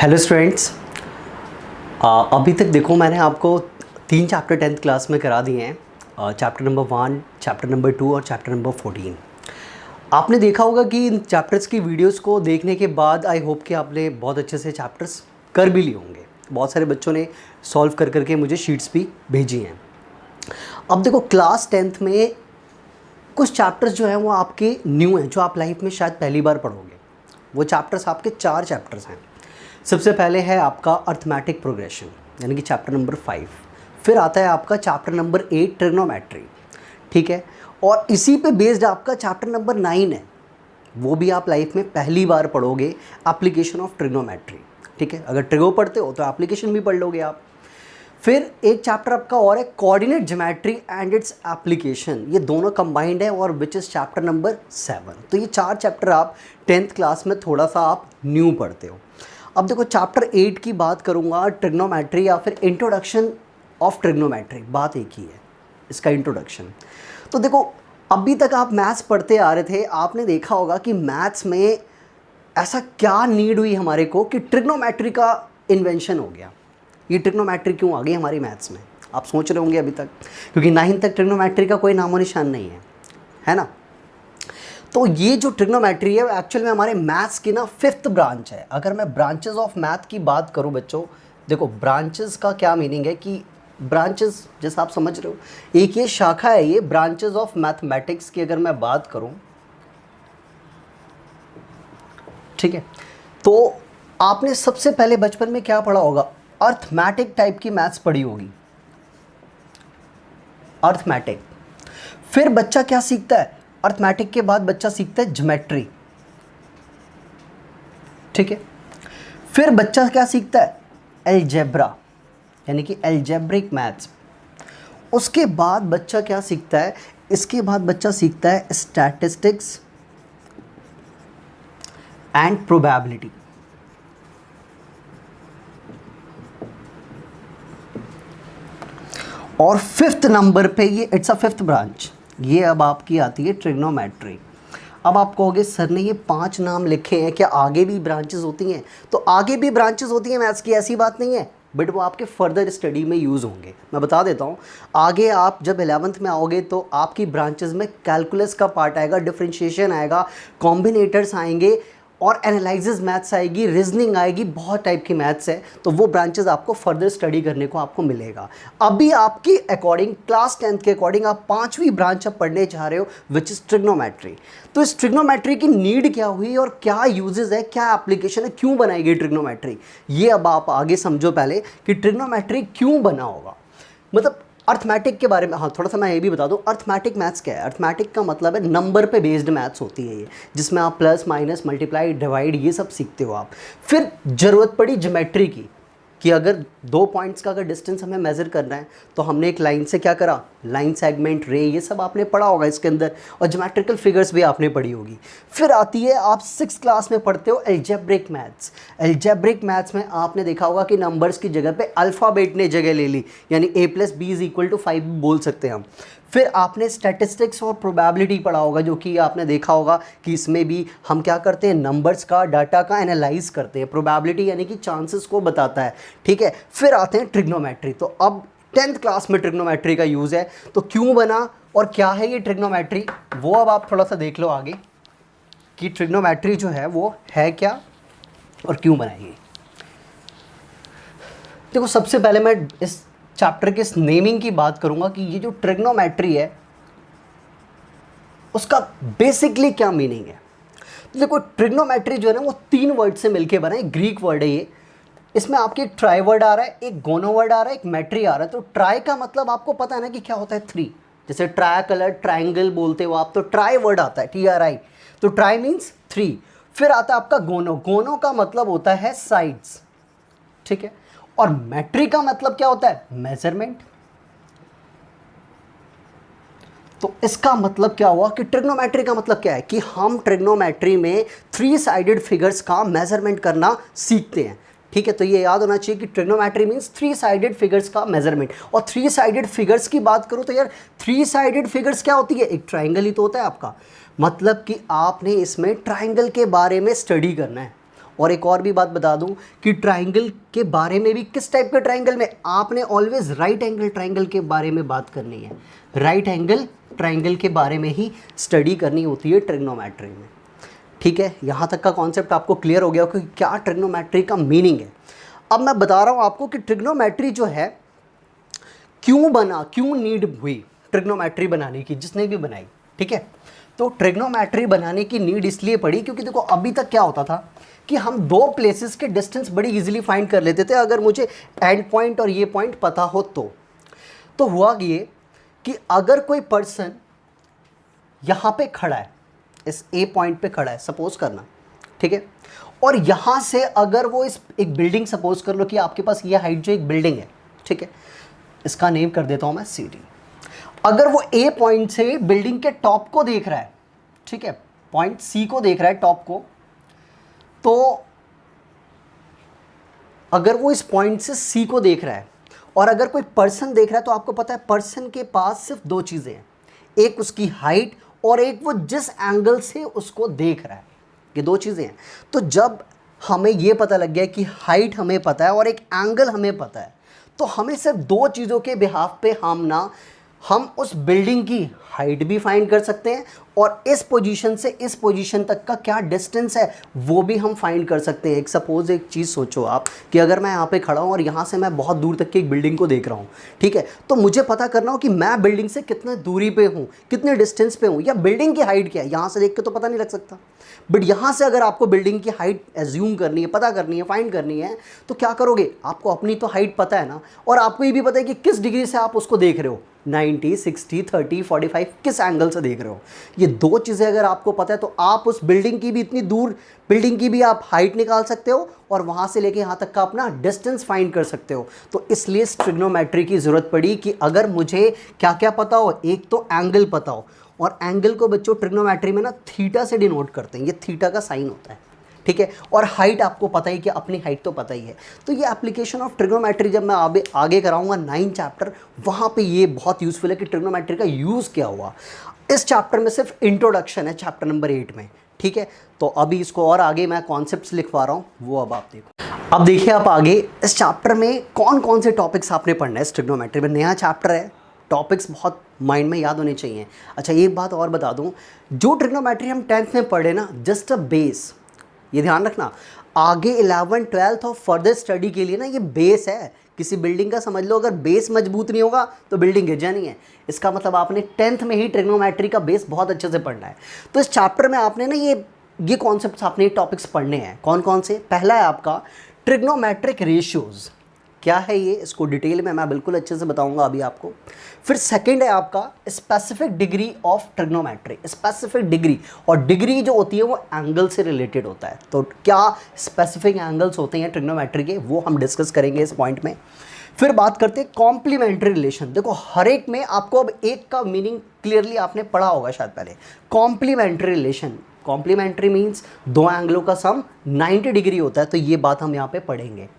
Hello students, अभी तक देखो मैंने आपको 3 चैप्टर 10th क्लास में करा दिए हैं। चैप्टर नंबर 1, चैप्टर नंबर 2 और चैप्टर नंबर 14। आपने देखा होगा कि इन चैप्टर्स की वीडियोस को देखने के बाद आई होप कि आपने बहुत अच्छे से चैप्टर्स कर भी लिए होंगे। बहुत सारे बच्चों ने सॉल्व कर करके मुझे शीट्स भी भेजी हैं। अब देखो क्लास 10th में कुछ चैप्टर्स जो हैं वो आपके न्यू हैं, जो आप लाइफ में शायद पहली बार पढ़ोगे। वो चैप्टर्स आपके 4 चैप्टर्स हैं। सबसे पहले है आपका अर्थमेटिक प्रोग्रेशन यानी कि चैप्टर नंबर 5। फिर आता है आपका चैप्टर नंबर 8 ट्रिग्नोमेट्री, ठीक है। और इसी पे बेस्ड आपका चैप्टर नंबर 9 है, वो भी आप लाइफ में पहली बार पढ़ोगे, एप्लीकेशन ऑफ ट्रिग्नोमेट्री, ठीक है। अगर ट्रिगो पढ़ते हो तो एप्लीकेशन भी पढ़ लोगे आप। फिर एक चैप्टर आपका और है coordinate geometry and its application, ये दोनों कंबाइंड है और विच इज़ चैप्टर नंबर 7। तो ये 4 चैप्टर आप 10th क्लास में थोड़ा सा आप न्यू पढ़ते हो। अब देखो चैप्टर 8 की बात करूँगा, ट्रिग्नोमेट्री या फिर इंट्रोडक्शन ऑफ ट्रिग्नोमेट्री, बात एक ही है, इसका इंट्रोडक्शन। तो देखो अभी तक आप मैथ्स पढ़ते आ रहे थे, आपने देखा होगा कि मैथ्स में ऐसा क्या नीड हुई हमारे को कि ट्रिग्नोमेट्री का इन्वेंशन हो गया। ये ट्रिग्नोमेट्री क्यों आ गई हमारी मैथ्स में, आप सोच रहे होंगे अभी तक, क्योंकि 9th तक ट्रिग्नोमेट्री का कोई नामो निशान नहीं है ना। तो ये जो ट्रिग्नोमेट्री है एक्चुअल में हमारे मैथ्स की ना 5th ब्रांच है। अगर मैं ब्रांचेस ऑफ मैथ की बात करूं बच्चों, देखो ब्रांचेस का क्या मीनिंग है कि ब्रांचेस जैसा आप समझ रहे हो, एक ये शाखा है, ये ब्रांचेस ऑफ मैथमेटिक्स की अगर मैं बात करूं, ठीक है। तो आपने सबसे पहले बचपन में क्या पढ़ा होगा, अर्थमेटिक टाइप की मैथ्स पढ़ी होगी, अर्थमेटिक। फिर बच्चा क्या सीखता है, अर्थमेटिक के बाद बच्चा सीखता है ज्योमेट्री, ठीक है। फिर बच्चा क्या सीखता है, अलजेब्रा यानी कि अलजेब्रिक मैथ्स। उसके बाद बच्चा क्या सीखता है, इसके बाद बच्चा सीखता है स्टैटिस्टिक्स एंड प्रोबेबिलिटी। और 5th नंबर पे ये इट्स अ 5th ब्रांच, ये अब आपकी आती है ट्रिग्नोमेट्री। अब आप कहोगे सर ने ये 5 नाम लिखे हैं, क्या आगे भी ब्रांचेस होती हैं? तो आगे भी ब्रांचेस होती हैं मैथ्स की, ऐसी बात नहीं है, बट वो आपके फर्दर स्टडी में यूज़ होंगे। मैं बता देता हूँ, आगे आप जब 11th में आओगे तो आपकी ब्रांचेस में कैलकुलस का पार्ट आएगा, डिफरेंशिएशन आएगा, कॉम्बिनेटर्स आएंगे और एनालिसिस मैथ्स आएगी, रीजनिंग आएगी, बहुत टाइप की मैथ्स है। तो वो ब्रांचेस आपको फर्दर स्टडी करने को आपको मिलेगा। अभी आपकी अकॉर्डिंग क्लास 10th के अकॉर्डिंग आप 5वीं ब्रांच अब पढ़ने जा रहे हो, विच इज़ ट्रिग्नोमेट्री। तो इस ट्रिग्नोमेट्री की नीड क्या हुई और क्या यूजेस है, क्या एप्लीकेशन है, क्यों बनाई गई ट्रिग्नोमेट्री, ये अब आप आगे समझो पहले कि ट्रिग्नोमेट्री क्यों बना होगा। मतलब अर्थमेटिक के बारे में, हाँ थोड़ा सा मैं ये भी बता दूं, अर्थमेटिक मैथ्स क्या है। अर्थमेटिक का मतलब है नंबर पे बेस्ड मैथ्स होती है ये, जिसमें आप प्लस माइनस मल्टीप्लाई डिवाइड ये सब सीखते हो आप। फिर ज़रूरत पड़ी ज्योमेट्री की, कि अगर 2 पॉइंट्स का अगर डिस्टेंस हमें मेज़र करना है तो हमने एक लाइन से क्या करा, लाइन सेगमेंट, रे, ये सब आपने पढ़ा होगा इसके अंदर, और ज्योमेट्रिकल फिगर्स भी आपने पढ़ी होगी। फिर आती है, आप 6th क्लास में पढ़ते हो अलजेब्रिक मैथ्स। अलजेब्रिक मैथ्स में आपने देखा होगा कि नंबर्स की जगह पे अल्फ़ाबेट ने जगह ले ली, यानी a+b=5 बोल सकते हैं हम। फिर आपने स्टैटिस्टिक्स और प्रोबेबिलिटी पढ़ा होगा, जो कि आपने देखा होगा कि इसमें भी हम क्या करते हैं, नंबर्स का, डाटा का एनालाइज करते हैं। प्रोबेबिलिटी यानी कि चांसेस को बताता है, ठीक है। फिर आते हैं ट्रिग्नोमेट्री। तो अब 10th क्लास में ट्रिग्नोमेट्री का यूज़ है, तो क्यों बना और क्या है ये ट्रिग्नोमेट्री, वो अब आप थोड़ा सा देख लो आगे कि ट्रिग्नोमेट्री जो है वो है क्या और क्यों बनाई गई। देखो सबसे पहले मैं इस चैप्टर के इस नेमिंग की बात करूंगा कि ये जो ट्रिग्नोमेट्री है उसका बेसिकली क्या मीनिंग है। तो देखो ट्रिग्नोमेट्री जो है ना वो 3 वर्ड से मिलके बना है, ग्रीक वर्ड है ये। इसमें आपके एक ट्राई वर्ड आ रहा है, एक गोनो वर्ड आ रहा है, एक मैट्री आ रहा है। तो ट्राई का मतलब आपको पता है ना कि क्या होता है, 3। जैसे ट्राई कलर ट्राइंगल बोलते हो आप, तो ट्राई वर्ड आता है, TRI। तो ट्राई मीन्स 3। फिर आता है आपका गोनो, गोनो का मतलब होता है साइड्स, ठीक है। और मैट्री का मतलब क्या होता है, मेजरमेंट। तो इसका मतलब क्या हुआ कि ट्रिग्नोमेट्री का मतलब क्या है कि हम ट्रिग्नोमेट्री में 3 साइडेड फिगर्स का मेजरमेंट करना सीखते हैं, ठीक है। तो ये याद होना चाहिए कि ट्रिग्नोमेट्री मींस 3 साइडेड फिगर्स का मेजरमेंट। और 3 साइडेड फिगर्स की बात करूं तो यार 3 साइडेड फिगर्स क्या होती है, एक ट्राइंगल ही तो होता है आपका, मतलब कि आपने इसमें ट्राइंगल के बारे में स्टडी करना है। और एक और भी बात बता दूं कि ट्राइंगल के बारे में भी, किस टाइप के ट्राइंगल में, आपने ऑलवेज राइट एंगल ट्राइंगल के बारे में बात करनी है। राइट एंगल ट्राइंगल के बारे में ही स्टडी करनी होती है ट्रिग्नोमेट्री में। ठीक है, यहाँ तक का कॉन्सेप्ट आपको क्लियर हो गया कि क्या ट्रिग्नोमेट्री का मीनिंग है। अब मैं बता रहा हूँ आपको कि ट्रिग्नोमेट्री जो है क्यों नीड हुई ट्रिग्नोमेट्री बनाने की, जिसने भी बनाई। ठीक है, तो ट्रिग्नोमेट्री बनाने की नीड इसलिए पड़ी क्योंकि देखो अभी तक क्या होता था कि हम दो प्लेसेस के डिस्टेंस बड़ी इजीली फाइंड कर लेते थे अगर मुझे एंड पॉइंट और ये पॉइंट पता हो तो हुआ ये कि अगर कोई पर्सन यहाँ पे खड़ा है, इस ए पॉइंट पे खड़ा है सपोज करना, ठीक है, और यहाँ से अगर वो इस एक बिल्डिंग, सपोज कर लो कि आपके पास ये हाइट जो एक बिल्डिंग है, ठीक है, इसका नेम कर देता हूँ मैं सीडी। अगर वो ए पॉइंट से बिल्डिंग के टॉप को देख रहा है, ठीक है, पॉइंट सी को देख रहा है टॉप को, तो अगर वो इस पॉइंट से सी को देख रहा है और अगर कोई पर्सन देख रहा है, तो आपको पता है पर्सन के पास सिर्फ दो चीज़ें हैं, एक उसकी हाइट और एक वो जिस एंगल से उसको देख रहा है, ये दो चीज़ें हैं। तो जब हमें ये पता लग गया कि हाइट हमें पता है और एक एंगल हमें पता है, तो हमें सिर्फ दो चीज़ों के बिहाफ पे हम उस बिल्डिंग की हाइट भी फाइंड कर सकते हैं और इस पोजीशन से इस पोजीशन तक का क्या डिस्टेंस है वो भी हम फाइंड कर सकते हैं। एक सपोज एक चीज़ सोचो आप कि अगर मैं यहाँ पे खड़ा हूँ और यहाँ से मैं बहुत दूर तक की एक बिल्डिंग को देख रहा हूँ, ठीक है, तो मुझे पता करना हो कि मैं बिल्डिंग से कितने दूरी पे हूँ, कितने डिस्टेंस पे हूँ, या बिल्डिंग की हाइट क्या है। यहाँ से देख के तो पता नहीं लग सकता, बट यहाँ से अगर आपको बिल्डिंग की हाइट एज्यूम करनी है, पता करनी है, फाइंड करनी है, तो क्या करोगे, आपको अपनी तो हाइट पता है ना, और आपको ये भी पता है कि किस डिग्री से आप उसको देख रहे हो, 90, 60, 30, 45, किस एंगल से देख रहे हो। ये दो चीज़ें अगर आपको पता है तो आप उस बिल्डिंग की भी, इतनी दूर बिल्डिंग की भी आप हाइट निकाल सकते हो और वहाँ से लेके यहाँ तक का अपना डिस्टेंस फाइंड कर सकते हो। तो इसलिए ट्रिग्नोमेट्री की ज़रूरत पड़ी कि अगर मुझे क्या क्या पता हो, एक तो एंगल पता हो, और एंगल को बच्चों ट्रिग्नोमेट्री में ना थीटा से डिनोट करते हैं, ये थीटा का साइन होता है, ठीक है, और हाइट आपको पता ही कि अपनी हाइट तो पता ही है। तो ये एप्लीकेशन ऑफ ट्रिग्नोमेट्री जब मैं आगे कराऊंगा 9 चैप्टर, वहाँ पे ये बहुत यूज़फुल है कि ट्रिग्नोमेट्री का यूज़ क्या हुआ। इस चैप्टर में सिर्फ इंट्रोडक्शन है चैप्टर नंबर 8 में, ठीक है। तो अभी इसको और आगे मैं कॉन्सेप्ट्स लिखवा रहा हूँ, वो अब आप देखो। अब देखिए आप आगे इस चैप्टर में कौन कौन से टॉपिक्स आपने पढ़ना है। इस ट्रिग्नोमेट्री में नया चैप्टर है, टॉपिक्स बहुत माइंड में याद होने चाहिए। अच्छा एक बात और बता दूं, जो ट्रिग्नोमेट्री हम 10th में पढ़े ना, जस्ट अ बेस, ये ध्यान रखना, आगे 11th 12th और फर्दर स्टडी के लिए ना ये बेस है। किसी बिल्डिंग का समझ लो, अगर बेस मजबूत नहीं होगा तो बिल्डिंग गिर जानी है। इसका मतलब आपने 10th में ही ट्रिग्नोमेट्री का बेस बहुत अच्छे से पढ़ना है। तो इस चैप्टर में आपने ना ये कॉन्सेप्ट्स, आपने टॉपिक्स पढ़ने हैं। कौन कौन से? पहला है आपका ट्रिग्नोमेट्रिक रेशियोज़, क्या है ये, इसको डिटेल में मैं बिल्कुल अच्छे से बताऊंगा अभी आपको। फिर सेकंड है आपका specific degree of trigonometry, specific degree, और डिग्री जो होती है वो एंगल से रिलेटेड होता है। तो क्या स्पेसिफिक एंगल्स होते हैं ट्रिग्नोमेट्री के, वो हम डिस्कस करेंगे इस पॉइंट में। फिर बात करते हैं कॉम्प्लीमेंट्री रिलेशन। देखो हर एक में आपको अब एक का मीनिंग क्लियरली आपने पढ़ा होगा शायद पहले, कॉम्प्लीमेंट्री रिलेशन। कॉम्प्लीमेंट्री मीन्स दो एंगलों का सम 90 डिग्री होता है, तो ये बात हम यहाँ पे पढ़ेंगे।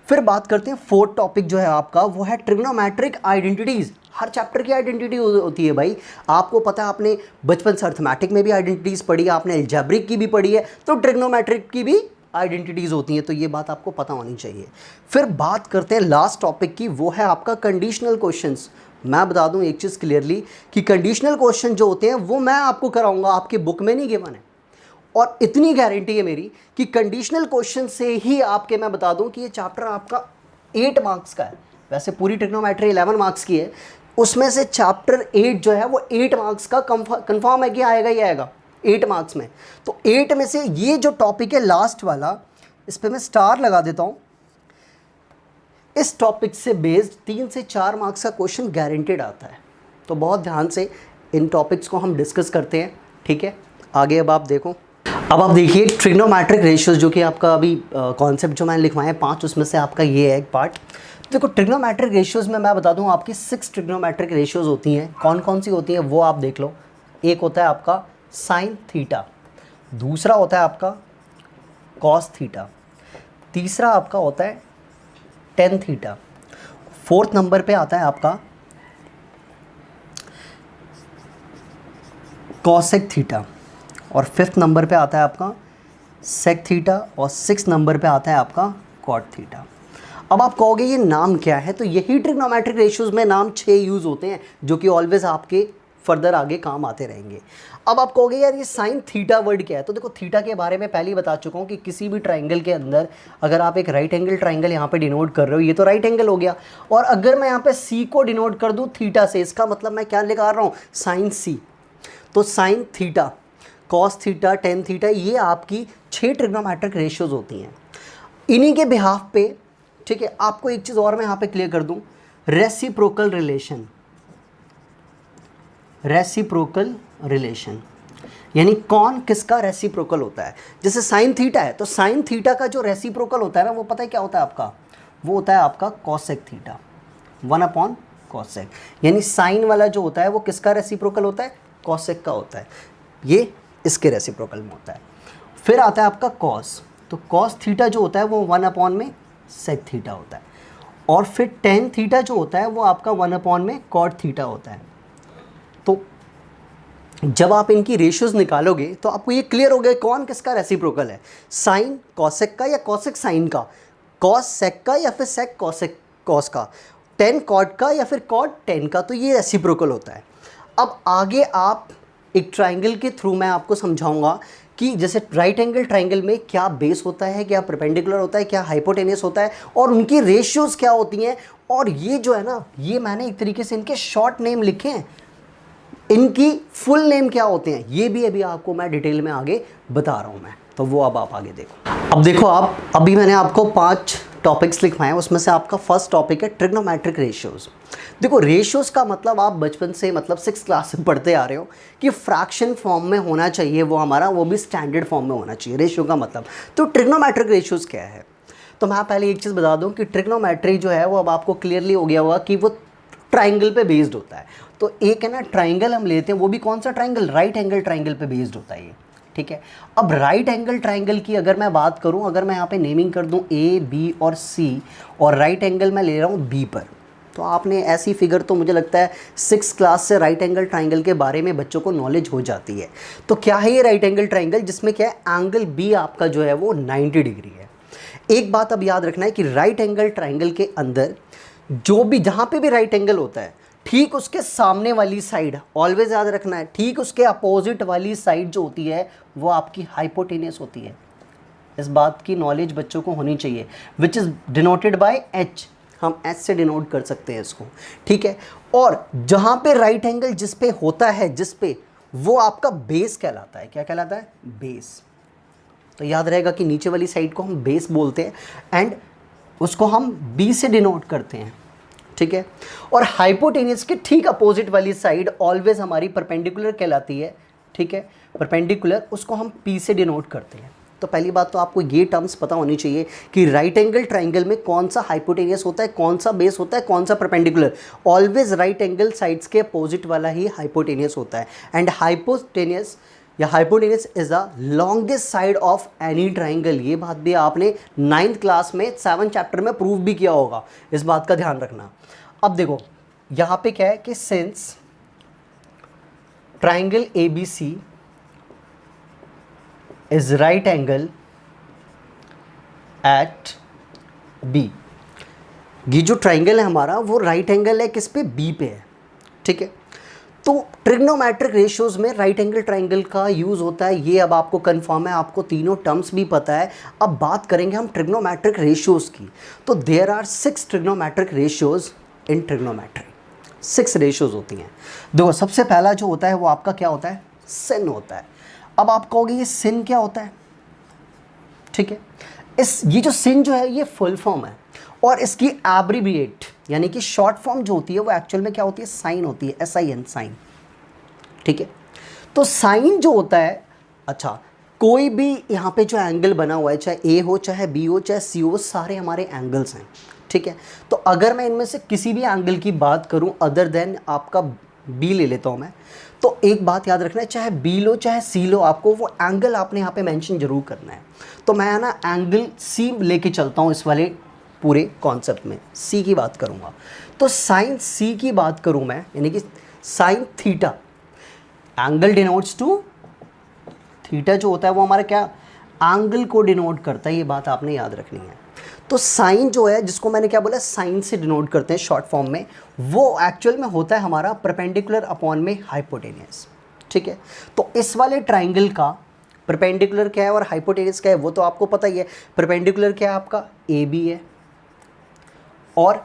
फिर बात करते हैं फोर्थ टॉपिक जो है आपका, वो है ट्रिग्नोमेट्रिक आइडेंटिटीज़। हर चैप्टर की आइडेंटिटी होती है भाई, आपको पता है, आपने बचपन से अर्थमेटिक में भी आइडेंटिटीज़ पढ़ी है, आपने अलजेब्रिक की भी पढ़ी है, तो ट्रिग्नोमेट्रिक की भी आइडेंटिटीज़ होती हैं, तो ये बात आपको पता होनी चाहिए। फिर बात करते हैं लास्ट टॉपिक की, वो है आपका कंडीशनल क्वेश्चंस। मैं बता दूं एक चीज़ क्लियरली कि कंडीशनल क्वेश्चन जो होते हैं वो मैं आपको कराऊंगा, आपके बुक में नहीं गिवन है, और इतनी गारंटी है मेरी कि कंडीशनल क्वेश्चन से ही आपके, मैं बता दूं कि ये चैप्टर आपका 8 मार्क्स का है। वैसे पूरी ट्रिग्नोमेट्री 11 मार्क्स की है, उसमें से चैप्टर 8 जो है वो 8 मार्क्स का कंफर्म है कि आएगा ही आएगा 8 मार्क्स में। तो 8 में से ये जो टॉपिक है लास्ट वाला, इस पर मैं स्टार लगा देता हूँ। इस टॉपिक से बेस्ड 3 से 4 मार्क्स का क्वेश्चन गारंटेड आता है। तो बहुत ध्यान से इन टॉपिक्स को हम डिस्कस करते हैं, ठीक है। आगे अब आप देखो, अब आप देखिए ट्रिग्नोमेट्रिक रेशियोज, जो कि आपका अभी कॉन्सेप्ट जो मैंने लिखवाए हैं 5, उसमें से आपका ये है एक पार्ट। देखो ट्रिग्नोमेट्रिक रेशियोज़ में मैं बता दूं आपकी 6 ट्रिग्नोमेट्रिक रेशियोज़ होती हैं। कौन कौन सी होती हैं वो आप देख लो। एक होता है आपका साइन थीटा, दूसरा होता है आपका कॉस थीटा, तीसरा आपका होता है टेन थीटा, फोर्थ नंबर पे आता है आपका कॉसेक थीटा, और फिफ्थ नंबर पे आता है आपका सेक थीटा और 6 नंबर पे आता है आपका कॉट थीटा। अब आप कहोगे ये नाम क्या है, तो यही ट्रिग्नोमेट्रिक रेशियोज में नाम 6 यूज़ होते हैं जो कि ऑलवेज आपके फर्दर आगे काम आते रहेंगे। अब आप कहोगे यार ये साइन थीटा वर्ड क्या है, तो देखो थीटा के बारे में पहले ही बता चुका हूँ कि किसी भी ट्राइंगल के अंदर अगर आप एक राइट एंगल ट्राइंगल यहाँ पे डिनोट कर रहे हो, ये तो राइट एंगल हो गया, और अगर मैं यहाँ पे सी को डिनोट कर दूँ थीटा से, इसका मतलब मैं क्या लेकर आ रहा हूँ, साइन सी। तो sine theta, cos theta, tan theta, ये आपकी 6 ट्रिग्नोमेट्रिक रेशियोज होती हैं। इन्हीं के बिहाफ पे, ठीक है, आपको एक चीज़ और मैं यहाँ पे क्लियर कर दूँ, रेसिप्रोकल रिलेशन, रेसिप्रोकल रिलेशन यानी कौन किसका रेसिप्रोकल होता है। जैसे साइन थीटा है तो साइन थीटा का जो रेसिप्रोकल होता है ना, वो पता है क्या होता है आपका, वो होता है आपका कॉसेक थीटा, 1 कॉसेक। यानी साइन वाला जो होता है वो किसका रेसिप्रोकल होता है, कॉसेक का होता है, ये इसके रेसिप्रोकल में होता है। फिर आता है आपका कॉस, तो कॉस थीटा जो होता है वो 1 सेक थीटा होता है, और फिर टेन थीटा जो होता है वो आपका 1 कॉट थीटा होता है। तो जब आप इनकी रेशियोज निकालोगे तो आपको ये क्लियर हो गया कौन किसका रेसिप्रोकल है, साइन कॉसेक का या कॉसेक साइन का, कॉस सेक का या फिर सेक कॉसेक कॉस का, टेन कॉट का या फिर कॉट टेन का, तो ये रेसिप्रोकल होता है। अब आगे आप एक ट्राइंगल के थ्रू मैं आपको समझाऊंगा कि जैसे राइट एंगल ट्राइंगल में क्या बेस होता है, क्या परपेंडिकुलर होता है, क्या हाइपोटेनियस होता है, और उनकी रेशियोज क्या होती हैं। और ये जो है ना, ये मैंने एक तरीके से इनके शॉर्ट नेम लिखे हैं, इनकी फुल नेम क्या होते हैं ये भी अभी आपको मैं डिटेल में आगे बता रहा हूँ मैं, तो वो अब आप आगे देखो। अब देखो आप, अभी मैंने आपको 5 टॉपिक्स लिखवाए हैं, उसमें से आपका फर्स्ट टॉपिक है ट्रिग्नोमेट्रिक रेशियोज। देखो रेशियोज का मतलब आप बचपन से मतलब 6th क्लास से पढ़ते आ रहे हो कि फ्रैक्शन फॉर्म में होना चाहिए वो हमारा, वो भी स्टैंडर्ड फॉर्म में होना चाहिए रेशियो का मतलब। तो ट्रिग्नोमेट्रिक रेशियोज क्या है, तो मैं पहले एक चीज़ बता दूं कि ट्रिग्नोमेट्री जो है वो अब आपको क्लियरली हो गया होगा कि वो ट्राइंगल पे बेस्ड होता है। तो एक है ना ट्राइंगल हम लेते हैं, वो भी कौन सा ट्राइंगल, राइट एंगल ट्राइंगल पे बेस्ड होता है ये, ठीक है। अब राइट एंगल ट्राइंगल की अगर मैं बात करूं, अगर मैं यहाँ पे नेमिंग कर दूं ए बी और सी, और राइट एंगल मैं ले रहा हूँ बी पर, तो आपने ऐसी फिगर तो मुझे लगता है 6th क्लास से राइट एंगल ट्राइंगल के बारे में बच्चों को नॉलेज हो जाती है। तो क्या है ये राइट एंगल ट्राइंगल, जिसमें क्या है एंगल बी आपका जो है वो 90 डिग्री है। एक बात अब याद रखना है कि राइट एंगल ट्राइंगल के अंदर जो भी, जहाँ पे भी राइट एंगल होता है, ठीक उसके सामने वाली साइड, ऑलवेज याद रखना है, ठीक उसके अपोजिट वाली साइड जो होती है वो आपकी हाइपोटेनियस होती है। इस बात की नॉलेज बच्चों को होनी चाहिए, which is denoted by H, हम एच से डिनोट कर सकते हैं इसको, ठीक है। और जहाँ पे राइट एंगल जिस पे होता है, जिस पे, वो आपका बेस कहलाता है। क्या कहलाता है, बेस। तो याद रहेगा कि नीचे वाली साइड को हम बेस बोलते हैं, एंड उसको हम बी से डिनोट करते हैं, ठीक है। और हाइपोटेनियस के ठीक अपोजिट वाली साइड ऑलवेज हमारी परपेंडिकुलर कहलाती है, ठीक है। परपेंडिकुलर, उसको हम पी से डिनोट करते हैं। तो पहली बात तो आपको ये टर्म्स पता होनी चाहिए कि राइट एंगल ट्राइंगल में कौन सा हाइपोटेनियस होता है, कौन सा बेस होता है, कौन सा perpendicular. Always right angle sides के अपोजिट वाला ही हाइपोटेनियस होता है। एंड हाइपोटेनियस या hypotenuse is the longest side of any triangle. ये बात भी आपने 9th क्लास में 7th चैप्टर में प्रूव भी किया होगा, इस बात का ध्यान रखना। अब देखो यहाँ पे क्या है कि since triangle ABC is right angle at B, ये जो ट्राइंगल है हमारा वो राइट एंगल है किस पे, B पे है, ठीक है। तो ट्रिग्नोमेट्रिक रेशियोज में राइट एंगल ट्राइंगल का यूज़ होता है, ये अब आपको कंफर्म है, आपको तीनों टर्म्स भी पता है। अब बात करेंगे हम ट्रिग्नोमेट्रिक रेशियोज की। तो there are 6 trigonometric ratios in trigonometry, 6 ratios होती हैं। देखो सबसे पहला जो होता है वो आपका क्या होता है, सिन होता है। अब आप कहोगे ये सिन क्या होता है, ठीक है। ये जो सिन जो है ये फुल फॉर्म है, और इसकी एब्रीविएट यानी कि शॉर्ट फॉर्म जो होती है वो एक्चुअल में क्या होती है, साइन होती है, SIN, साइन, ठीक है। तो साइन जो होता है, अच्छा कोई भी यहाँ पे जो एंगल बना हुआ है, चाहे A हो, चाहे B हो, चाहे C हो, सारे हमारे एंगल्स हैं, ठीक है। तो अगर मैं इनमें से किसी भी एंगल की बात करूँ अदर देन आपका B ले लेता हूँ मैं, तो एक बात याद रखना है, चाहे B लो चाहे C लो, आपको वो एंगल आपने यहाँ पे मेंशन जरूर करना है। तो मैं ना एंगल C लेके चलता हूँ इस वाले पूरे कॉन्सेप्ट में, C की बात करूँगा। तो साइन C की बात करूँ मैं, यानी कि sine theta, angle denotes to theta जो होता है वो हमारा क्या, एंगल को डिनोट करता है, ये बात आपने याद रखनी है। तो साइन जो है, जिसको मैंने क्या बोला, साइन से डिनोट करते हैं शॉर्ट फॉर्म में, वो एक्चुअल में होता है हमारा परपेंडिकुलर अपॉन में हाइपोटेनियस। ठीक है, तो इस वाले ट्राइंगल का परपेंडिकुलर क्या है और हाइपोटेनियस क्या है वो तो आपको पता ही है। परपेंडिकुलर क्या है आपका, ए बी है, और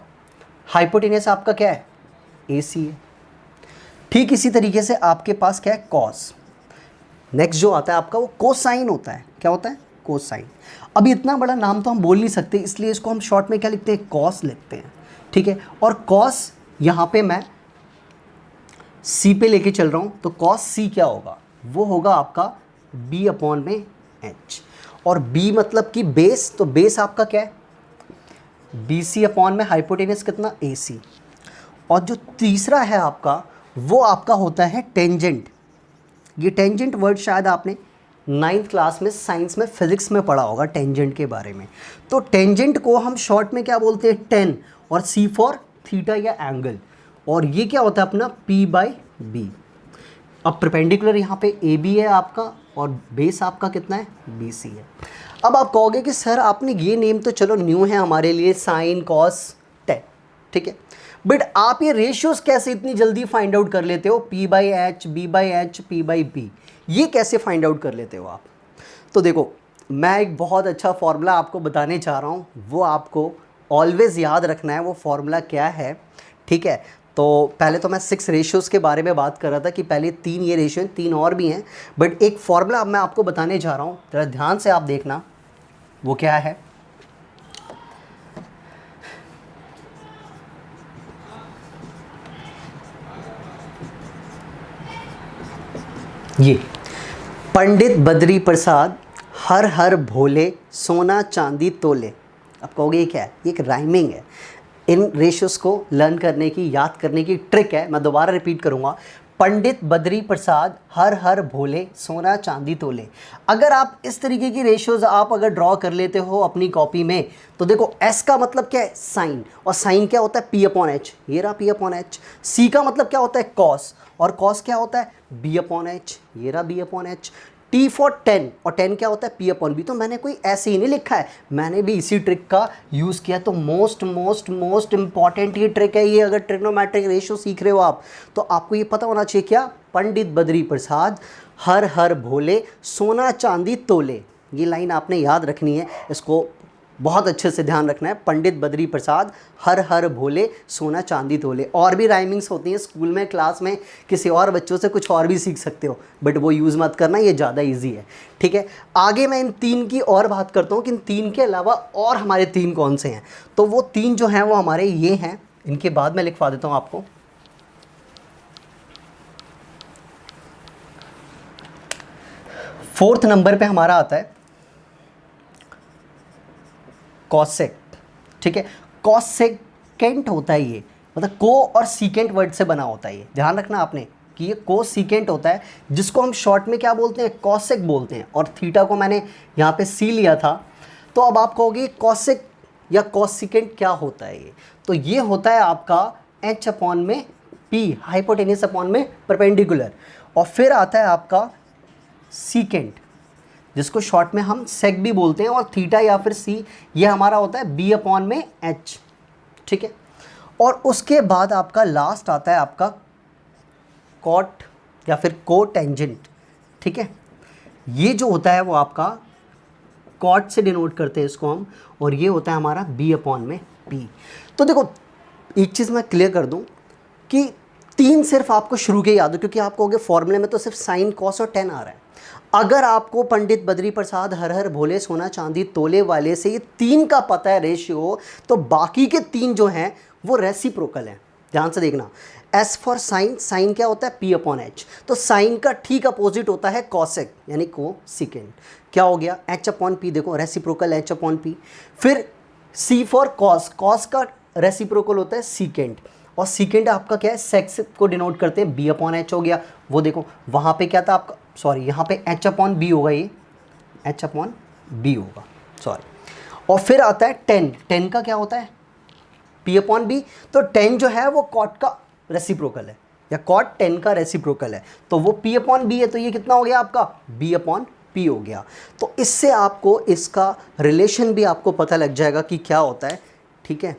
हाइपोटेनियस आपका क्या है, ए सी है। ठीक इसी तरीके से आपके पास क्या है, कॉस। नेक्स्ट जो आता है आपका वो कोसाइन होता है। क्या होता है, कोसाइन। अभी इतना बड़ा नाम तो हम बोल नहीं सकते, इसलिए इसको हम शॉर्ट में क्या लिखते हैं, कॉस लिखते हैं। ठीक है, और कॉस यहाँ पे मैं सी पे लेके चल रहा हूँ, तो कॉस सी क्या होगा, वो होगा आपका बी अपॉन में एच। और बी मतलब कि बेस, तो बेस आपका क्या है, बी सी अपॉन में हाइपोटेनियस कितना, ए सी। और जो तीसरा है आपका वो आपका होता है टेंजेंट। ये टेंजेंट वर्ड शायद आपने 9th क्लास में साइंस में फिजिक्स में पढ़ा होगा टेंजेंट के बारे में। तो टेंजेंट को हम शॉर्ट में क्या बोलते हैं, टेन, और सी फॉर थीटा या एंगल। और ये क्या होता है अपना पी बाई बी। अब परपेंडिकुलर यहाँ पे ए बी है आपका, और बेस आपका कितना है, बी सी है। अब आप कहोगे कि सर आपने ये नेम तो चलो न्यू है हमारे लिए, साइन कॉस टेन, ठीक है, बट आप ये रेशियोज कैसे इतनी जल्दी फाइंड आउट कर लेते हो, P by H, B by H, P by B, ये कैसे फाइंड आउट कर लेते हो आप? तो देखो, मैं एक बहुत अच्छा फॉर्मूला आपको बताने चाह रहा हूँ, वो आपको ऑलवेज़ याद रखना है। वो फॉर्मूला क्या है, ठीक है? तो पहले तो मैं 6 रेशियोज़ के बारे में बात कर रहा था कि पहले 3 ये रेशियो हैं, 3 और भी हैं, बट एक फॉर्मूला अब मैं आपको बताने जा रहा हूँ, ज़रा ध्यान से आप देखना। वो क्या है, ये पंडित बद्री प्रसाद हर हर भोले सोना चांदी तोले। आप कहोगे ये क्या है, ये एक राइमिंग है। इन रेशियोज़ को लर्न करने की, याद करने की ट्रिक है। मैं दोबारा रिपीट करूँगा, पंडित बद्री प्रसाद हर हर भोले सोना चांदी तोले। अगर आप इस तरीके की रेशियोज़ आप अगर ड्रॉ कर लेते हो अपनी कॉपी में, तो देखो एस का मतलब क्या है, साइन, और साइन क्या होता है, पी अपॉन एच, ये रहा पी अपॉन एच। सी का मतलब क्या होता है, कॉस, और कॉस क्या होता है, बी अपॉन एच, ये रहा B upon H. T for 10, और 10 क्या होता है, पी अपॉन बी। तो मैंने कोई ऐसे ही नहीं लिखा है, मैंने भी इसी ट्रिक का यूज़ किया। तो मोस्ट इंपॉर्टेंट ये ट्रिक है ये। अगर ट्रिग्नोमेट्रिक रेशियो सीख रहे हो आप, तो आपको ये पता होना चाहिए, क्या, पंडित बद्री प्रसाद हर हर भोले सोना चांदी तोले। ये लाइन आपने याद रखनी है, इसको बहुत अच्छे से ध्यान रखना है। पंडित बद्री प्रसाद हर हर भोले सोना चांदी तोले। और भी राइमिंग्स होती हैं स्कूल में, क्लास में किसी और बच्चों से कुछ और भी सीख सकते हो, बट वो यूज़ मत करना, ये ज़्यादा इजी है। ठीक है, आगे मैं इन 3 की और बात करता हूँ कि इन 3 के अलावा और हमारे 3 कौन से हैं। तो वो 3 जो हैं वो हमारे ये हैं, इनके बाद मैं लिखवा देता हूँ आपको। फोर्थ नंबर पे हमारा आता है कॉसेक। ठीक है, कॉसेकेंट होता है ये, मतलब को और सीकेंट वर्ड से बना होता है ये। ध्यान रखना आपने कि ये को सीकेंट होता है, जिसको हम शॉर्ट में क्या बोलते हैं, कॉसेक बोलते हैं। और थीटा को मैंने यहाँ पे सी लिया था। तो अब आप कहोगे कॉसेक या कॉसिकेंट क्या होता है ये? तो ये होता है आपका एच अपॉन में पी, हाइपोटेनियस अपॉन में परपेंडिकुलर। और फिर आता है आपका सीकेंट, जिसको शॉर्ट में हम सेक भी बोलते हैं। और थीटा या फिर सी, ये हमारा होता है बी अपॉन में एच। ठीक है, और उसके बाद आपका लास्ट आता है आपका कॉट या फिर को टेंजेंट। ठीक है, ये जो होता है वो आपका कॉट से डिनोट करते हैं इसको हम, और ये होता है हमारा बी अपॉन में पी। तो देखो, एक चीज़ मैं क्लियर कर दूं कि 3 सिर्फ आपको शुरू के याद हो, क्योंकि आप कहोगे फॉर्मूले में तो सिर्फ साइन कॉस और 10 आ रहा है। अगर आपको पंडित बद्री प्रसाद हर हर भोले सोना चांदी तोले वाले से ये 3 का पता है रेशियो, तो बाकी के 3 जो हैं वो रेसिप्रोकल हैं। ध्यान से देखना, एस फॉर साइन, साइन क्या होता है, पी अपॉन एच। तो साइन का ठीक अपोजिट होता है कॉसेक, यानी को सिकेंड। क्या हो गया, एच अपॉन पी, देखो रेसिप्रोकल एच अपॉन पी। फिर सी फॉर कॉस, कॉस का रेसिप्रोकल होता है सीकेंड, और सीकेंड आपका क्या है, सेक्स को डिनोट करते हैं, बी अपॉन एच हो गया। वो देखो वहाँ पे क्या था आपका, सॉरी यहाँ पे एच अपॉन बी होगा, ये एच अपॉन बी होगा, सॉरी। और फिर आता है 10, 10 का क्या होता है, पी अपॉन बी। तो 10 जो है वो कॉट का रेसिप्रोकल है, या कॉट 10 का रेसिप्रोकल है, तो वो पी अपॉन बी है। तो ये कितना हो गया आपका, बी अपॉन P हो गया। तो इससे आपको इसका रिलेशन भी आपको पता लग जाएगा कि क्या होता है, ठीक है।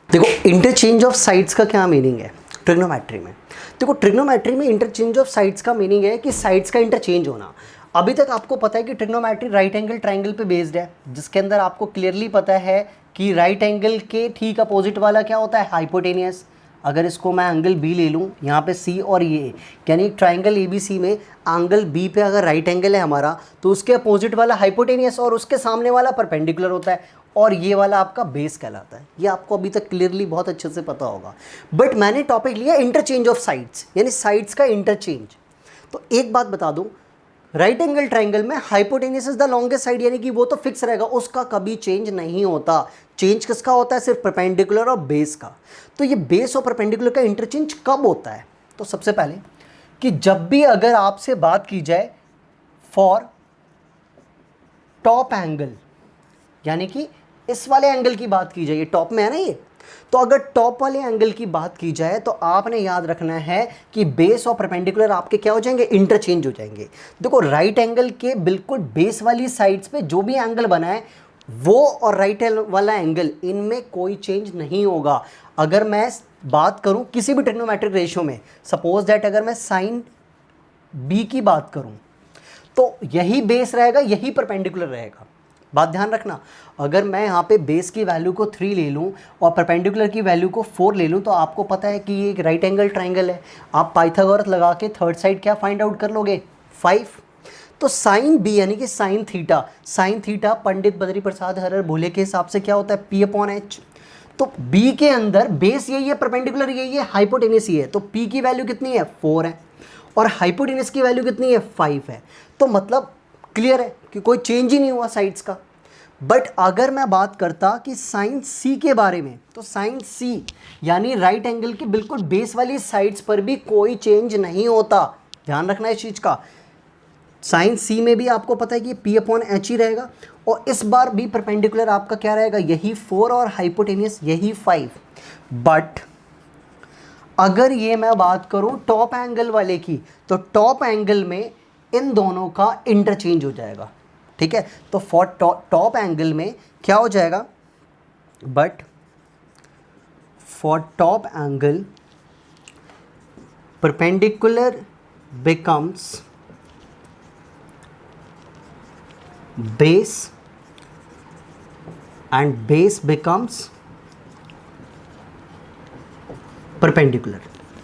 देखो इंटरचेंज ऑफ साइड्स का क्या मीनिंग है ट्रिग्नोमेट्री में। देखो ट्रिग्नोमेट्री में इंटरचेंज ऑफ साइड्स का मीनिंग है कि साइड्स का इंटरचेंज होना। अभी तक आपको पता है कि ट्रिग्नोमेट्री राइट एंगल ट्राइंगल पे बेस्ड है, जिसके अंदर आपको क्लियरली पता है कि राइट एंगल के ठीक अपोजिट वाला क्या होता है, हाइपोटेनियस। अगर इसको मैं एंगल बी ले लूँ, यहाँ पे सी और ये, यानी ट्राइंगल ABC में एंगल बी पे अगर राइट एंगल है हमारा, तो उसके अपोजिट वाला हाइपोटेनियस और उसके सामने वाला परपेंडिकुलर होता है, और ये वाला आपका बेस कहलाता है। ये आपको अभी तक क्लियरली बहुत अच्छे से पता होगा। बट मैंने टॉपिक लिया इंटरचेंज ऑफ साइड्स, यानी साइड्स का इंटरचेंज। तो एक बात बता दूं, राइट एंगल ट्राइंगल में hypotenuse is the longest side, यानी कि वो तो फिक्स रहेगा, उसका कभी चेंज नहीं होता। चेंज किसका होता है, सिर्फ परपेंडिकुलर और बेस का। तो ये बेस और परपेंडिकुलर का इंटरचेंज कब होता है, तो सबसे पहले कि जब भी अगर आपसे बात की जाए फॉर टॉप एंगल, यानी कि इस वाले एंगल की बात की जाए, ये टॉप में है ना ये, तो अगर टॉप वाले एंगल की बात की जाए तो आपने याद रखना है कि बेस और परपेंडिकुलर आपके क्या हो जाएंगे, इंटरचेंज हो जाएंगे। देखो राइट एंगल के बिल्कुल बेस वाली साइड्स पे जो भी एंगल बना है वो और राइट वाला एंगल, इनमें कोई चेंज नहीं होगा। अगर मैं बात करूं किसी भी ट्रिग्नोमेट्रिक रेशियो में, सपोज दैट अगर मैं साइन बी की बात करूं, तो यही बेस रहेगा, यही परपेंडिकुलर रहेगा। बात ध्यान रखना, अगर मैं यहाँ पे बेस की वैल्यू को 3 ले लूँ और परपेंडिकुलर की वैल्यू को 4 ले लूँ, तो आपको पता है कि ये एक राइट एंगल ट्राइंगल है। आप पाइथागोरस लगा के थर्ड साइड क्या फाइंड आउट कर लोगे, 5। तो साइन बी यानी कि sine theta Pandit Badri Prasad horror भोले के हिसाब से क्या होता है, P/H। तो बी के अंदर बेस यही है, परपेंडिकुलर यही है, हाइपोटेनियस ही है, तो P की वैल्यू कितनी है, 4 है, और हाइपोटेनियस की वैल्यू कितनी है, 5 है। तो मतलब क्लियर है कि कोई चेंज ही नहीं हुआ साइड्स का। बट अगर मैं बात करता कि साइन सी के बारे में, तो साइन सी यानी राइट एंगल की बिल्कुल बेस वाली साइड्स पर भी कोई चेंज नहीं होता। ध्यान रखना इस चीज़ का। साइन सी में भी आपको पता है कि P/H ही रहेगा, और इस बार भी परपेंडिकुलर आपका क्या रहेगा, यही 4 और हाइपोटेनियस यही 5। बट अगर ये मैं बात करूं टॉप एंगल वाले की, तो टॉप एंगल में इन दोनों का इंटरचेंज हो जाएगा, ठीक है। तो फॉर टॉप एंगल में क्या हो जाएगा, but for top angle perpendicular becomes base and base becomes perpendicular,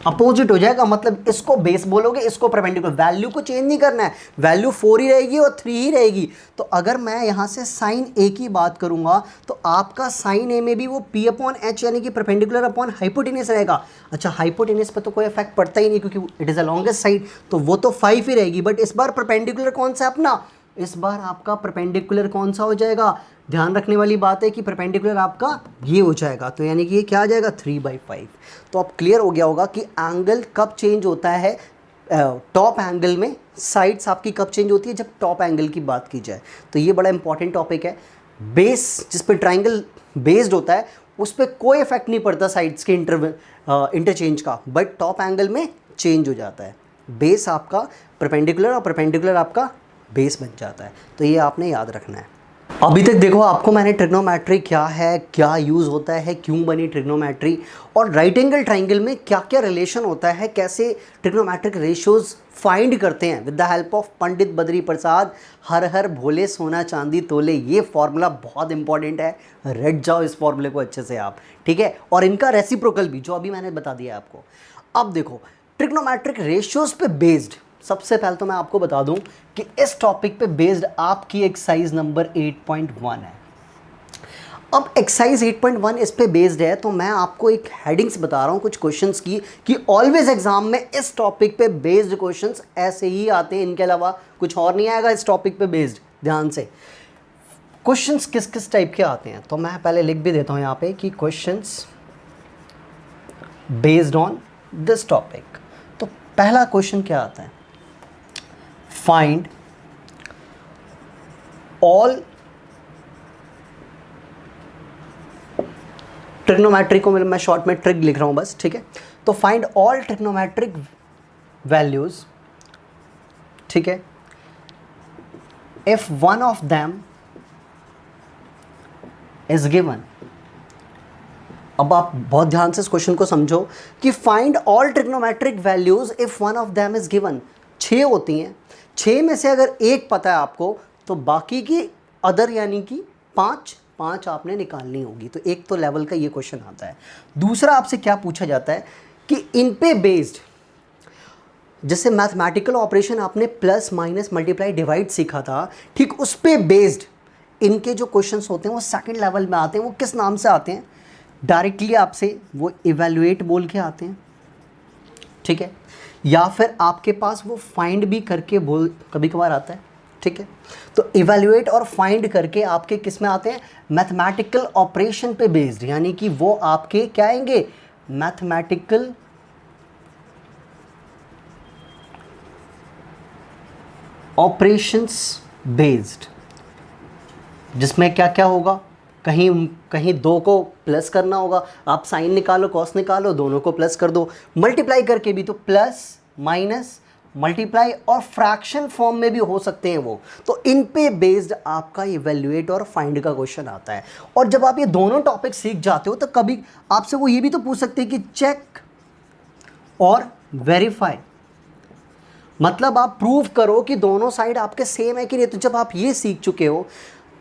opposite हो जाएगा। मतलब इसको बेस बोलोगे, इसको परपेंडिकुलर, वैल्यू को चेंज नहीं करना है, वैल्यू 4 ही रहेगी और 3 ही रहेगी। तो अगर मैं यहाँ से साइन ए की बात करूँगा, तो आपका साइन ए में भी वो P/H यानी कि परपेंडिकुलर अपॉन हाइपोटेनियस रहेगा। अच्छा, हाइपोटेनियस पे तो कोई इफेक्ट पड़ता ही नहीं क्योंकि it is a longest side, तो वो तो 5 ही रहेगी। बट इस बार परपेंडिकुलर कौन सा अपना, इस बार आपका परपेंडिकुलर कौन सा हो जाएगा, ध्यान रखने वाली बात है कि परपेंडिकुलर आपका ये हो जाएगा, तो यानी कि ये क्या आ जाएगा, 3/5। तो अब क्लियर हो गया होगा कि एंगल कब चेंज होता है टॉप एंगल में, साइड्स आपकी कब चेंज होती है, जब टॉप एंगल की बात की जाए। तो ये बड़ा इंपॉर्टेंट टॉपिक है। बेस जिस पे ट्राइंगल बेस्ड होता है उस पर कोई इफेक्ट नहीं पड़ता साइड्स के इंटरचेंज का, बट टॉप एंगल में चेंज हो जाता है। बेस आपका परपेंडिकुलर और परपेंडिकुलर आपका बेस बन जाता है। तो ये आपने याद रखना है। अभी तक देखो आपको मैंने ट्रिग्नोमेट्री क्या है, क्या यूज़ होता है, क्यों बनी ट्रिग्नोमेट्री, और राइट एंगल ट्राइंगल में क्या क्या रिलेशन होता है, कैसे ट्रिग्नोमेट्रिक रेशियोज फाइंड करते हैं with the help of Pandit Badri Prasad हर हर भोले सोना चांदी तोले। ये फॉर्मूला बहुत इंपॉर्टेंट है, रट जाओ इस फॉर्मूले को अच्छे से आप, ठीक है। और इनका रेसिप्रोकल भी जो अभी मैंने बता दिया आपको। अब देखो ट्रिग्नोमेट्रिक रेशियोज पे बेस्ड, सबसे पहले तो मैं आपको बता दूं कि इस टॉपिक पे बेस्ड आपकी एक्सरसाइज नंबर 8.1 है। अब एक्सरसाइज 8.1 इस पे बेस्ड है, तो मैं आपको एक हेडिंग्स बता रहा हूँ कुछ क्वेश्चंस की, कि ऑलवेज एग्जाम में इस टॉपिक पे बेस्ड क्वेश्चंस ऐसे ही आते हैं, इनके अलावा कुछ और नहीं आएगा इस टॉपिक पे बेस्ड। ध्यान से क्वेश्चंस किस किस टाइप के आते हैं, तो मैं पहले लिख भी देता हूँ यहाँ पे कि questions based on this topic. तो पहला क्वेश्चन क्या आता है, फाइंड ऑल ट्रिग्नोमेट्रिक को मैं शॉर्ट में ट्रिग लिख रहा हूं बस, ठीक है। तो फाइंड ऑल ट्रिग्नोमेट्रिक वैल्यूज, ठीक है, if one of them is given. अब आप बहुत ध्यान से इस क्वेश्चन को समझो कि find all trigonometric values if one of them is given. 6 होती हैं, 6 में से अगर एक पता है आपको तो बाकी की अदर यानी कि 5 आपने निकालनी होगी। तो एक तो लेवल का ये क्वेश्चन आता है। दूसरा आपसे क्या पूछा जाता है कि इन पे बेस्ड, जैसे मैथमेटिकल ऑपरेशन आपने प्लस माइनस मल्टीप्लाई डिवाइड सीखा था, ठीक उस पे बेस्ड इनके जो क्वेश्चंस होते हैं वो सेकंड लेवल में आते हैं। वो किस नाम से आते हैं? डायरेक्टली आपसे वो इवैल्यूएट बोल के आते हैं, ठीक है, या फिर आपके पास वो फाइंड भी करके बोल कभी कभार आता है, ठीक है। तो इवैल्यूएट और फाइंड करके आपके किस में आते हैं? मैथमेटिकल ऑपरेशन पे बेस्ड, यानी कि वो आपके क्या आएंगे? मैथमेटिकल ऑपरेशंस बेस्ड, जिसमें क्या क्या होगा? कहीं कहीं 2 को प्लस करना होगा, आप साइन निकालो कॉस निकालो, दोनों को प्लस कर दो। मल्टीप्लाई करके भी तो प्लस माइनस मल्टीप्लाई और फ्रैक्शन फॉर्म में भी हो सकते हैं वो। तो इन पे बेस्ड आपका इवैल्यूएट और फाइंड का क्वेश्चन आता है। और जब आप ये दोनों टॉपिक सीख जाते हो तो कभी आपसे वो ये भी तो पूछ सकते हैं कि चेक और वेरीफाई, मतलब आप प्रूव करो कि दोनों साइड आपके सेम है कि नहीं। तो जब आप ये सीख चुके हो,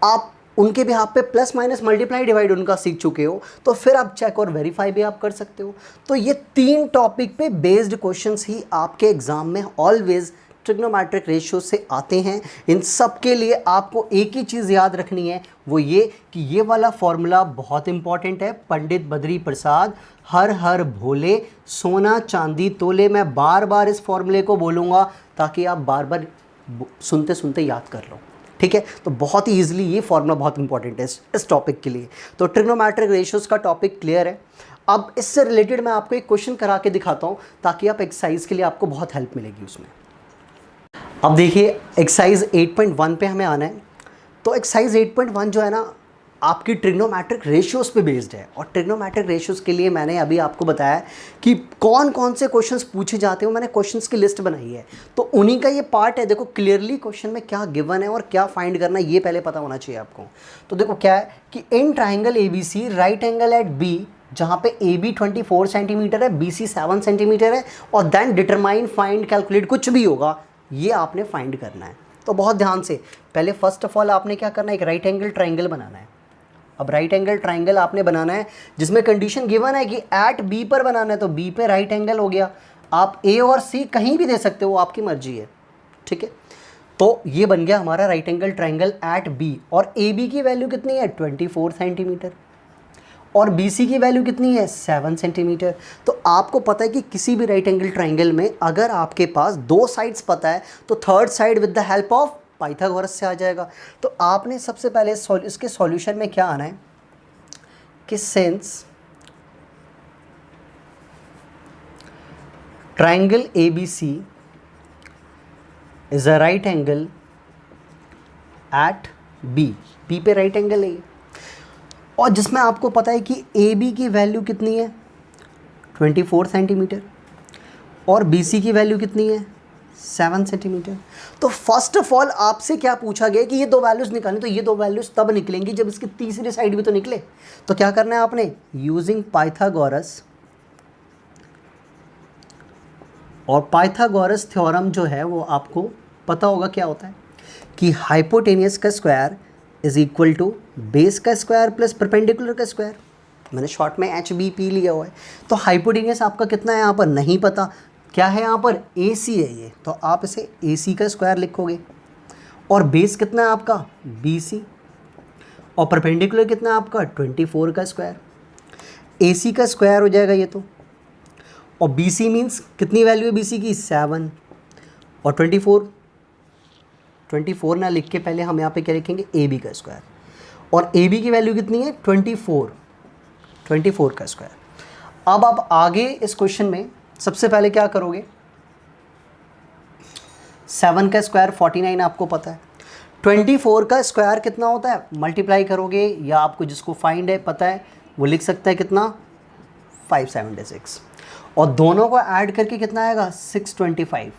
आप उनके भी पे प्लस माइनस मल्टीप्लाई डिवाइड उनका सीख चुके हो, तो फिर आप चेक और वेरीफाई भी आप कर सकते हो। तो ये 3 टॉपिक पे बेस्ड क्वेश्चंस ही आपके एग्जाम में ऑलवेज ट्रिग्नोमेट्रिक रेशियो से आते हैं। इन सब के लिए आपको एक ही चीज़ याद रखनी है, वो ये कि ये वाला फॉर्मूला बहुत इंपॉर्टेंट है। पंडित बद्री प्रसाद हर हर भोले सोना चांदी तोले। मैं बार बार इस फॉर्मूले को बोलूँगा ताकि आप बार बार सुनते सुनते याद कर लो, ठीक है। तो बहुत ही ईजिली ये फॉर्मूला बहुत इंपॉर्टेंट है इस टॉपिक के लिए। तो ट्रिग्नोमेट्रिक रेशियोज का टॉपिक क्लियर है। अब इससे रिलेटेड मैं आपको एक क्वेश्चन करा के दिखाता हूँ ताकि आप एक्सरसाइज के लिए आपको बहुत हेल्प मिलेगी उसमें। अब देखिए एक्सरसाइज 8.1 पे हमें आना है। तो एक्सरसाइज 8.1 जो है ना आपकी ट्रिग्नोमेट्रिक रेशियोज पे बेस्ड है। और ट्रिग्नोमेट्रिक रेशियोज के लिए मैंने अभी आपको बताया कि कौन कौन से क्वेश्चंस पूछे जाते हैं, मैंने क्वेश्चंस की लिस्ट बनाई है। तो उन्हीं का ये पार्ट है। देखो क्लियरली क्वेश्चन में क्या गिवन है और क्या फाइंड करना है ये पहले पता होना चाहिए आपको। तो देखो क्या है कि in triangle ABC right angle at B, जहाँ पे AB 24 सेंटीमीटर है, BC 7 सेंटीमीटर है, और देन डिटरमाइन फाइंड कैलकुलेट कुछ भी होगा, ये आपने फाइंड करना है। तो बहुत ध्यान से पहले फर्स्ट ऑफ ऑल आपने क्या करना है, एक राइट एंगल ट्राइंगल बनाना है। अब राइट एंगल ट्राइंगल आपने बनाना है जिसमें कंडीशन गिवन है कि एट B पर बनाना है। तो B पे राइट एंगल हो गया। आप A और C कहीं भी दे सकते हो, आपकी मर्जी है, ठीक है। तो ये बन गया हमारा right angle triangle at B। और AB की वैल्यू कितनी है? 24 सेंटीमीटर। और BC की वैल्यू कितनी है? 7 सेंटीमीटर। तो आपको पता है कि किसी भी राइट एंगल ट्राइंगल में अगर आपके पास 2 साइड्स पता है तो third side with the help of Pythagoras से आ जाएगा। तो आपने सबसे पहले इसके सॉल्यूशन में क्या आना है कि since triangle ABC is a right angle at B पे राइट एंगल है, और जिसमें आपको पता है कि AB की वैल्यू कितनी है? 24 सेंटीमीटर, और BC की वैल्यू कितनी है? 7 सेंटीमीटर। तो फर्स्ट ऑफ ऑल आपसे क्या पूछा गया कि ये 2 वैल्यूज़ निकालनी। तो ये 2 वैल्यूज़ तब निकलेंगी जब इसकी तीसरी साइड भी तो निकले। तो क्या करना है आपने? यूजिंग पाइथागोरस, और पाइथागोरस थ्योरम जो है वो आपको पता होगा क्या होता है कि हाइपोटेनियस का square is equal to base का स्क्वायर प्लस परपेंडिकुलर का स्क्वायर। मैंने शॉर्ट में HBP लिया हुआ है। तो हाइपोटेनियस आपका कितना है यहाँ पर नहीं पता, क्या है यहाँ पर? AC है ये। तो आप इसे AC का स्क्वायर लिखोगे। और बेस कितना है आपका? BC। और परपेंडिकुलर कितना है आपका? 24 का स्क्वायर। AC का स्क्वायर हो जाएगा ये तो। और BC मीन्स कितनी वैल्यू है BC की? 7। और 24 ना लिख के पहले हम यहाँ पे क्या लिखेंगे? AB का स्क्वायर। और AB की वैल्यू कितनी है? 24 का स्क्वायर। अब आप आगे इस क्वेश्चन में सबसे पहले क्या करोगे? 7 का स्क्वायर 49 आपको पता है। 24 का स्क्वायर कितना होता है? मल्टीप्लाई करोगे, या आपको जिसको फाइंड है पता है वो लिख सकता है कितना? 576। और दोनों को ऐड करके कितना आएगा? 625।